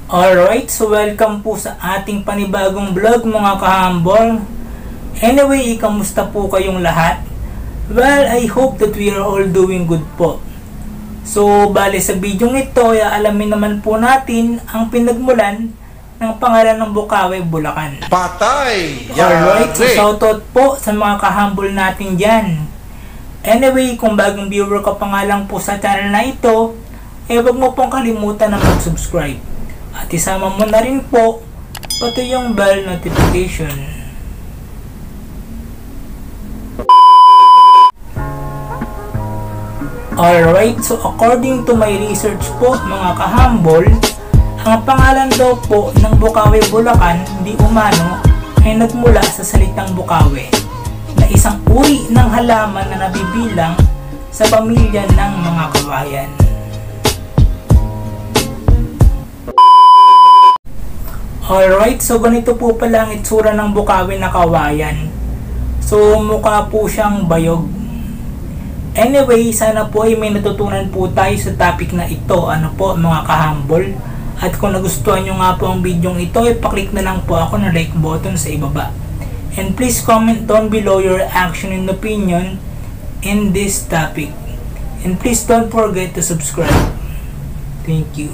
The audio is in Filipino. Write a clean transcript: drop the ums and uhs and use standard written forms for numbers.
Alright, so welcome po sa ating panibagong vlog mga kahambol. Anyway, kamusta po kayong lahat? Well, I hope that we are all doing good po. So, bale sa video ito, alamin naman po natin ang pinagmulan ng pangalan ng Bukawi, Bulacan. Patay! Alright, so shoutout po sa mga kahambol natin dyan. Anyway, kung bagong viewer ka pa nga lang po sa channel na ito, huwag mo pong kalimutan na mag-subscribe. At isama mo na rin po pati yung bell notification. Alright, so according to my research po mga kahambol, ang pangalan daw po ng Bukawi, Bulacan di umano ay nagmula sa salitang Bukawi, na isang uri ng halaman na nabibilang sa pamilya ng mga kawayan. Alright, so ganito po pala ang itsura ng Bukawi na kawayan. So mukha po siyang bayog. Anyway, sana po ay may natutunan po tayo sa topic na ito, ano po mga kahambol. At kung nagustuhan nyo nga po ang video ito, ipaklik na lang po ako ng like button sa ibaba. And please comment down below your action and opinion in this topic. And please don't forget to subscribe. Thank you.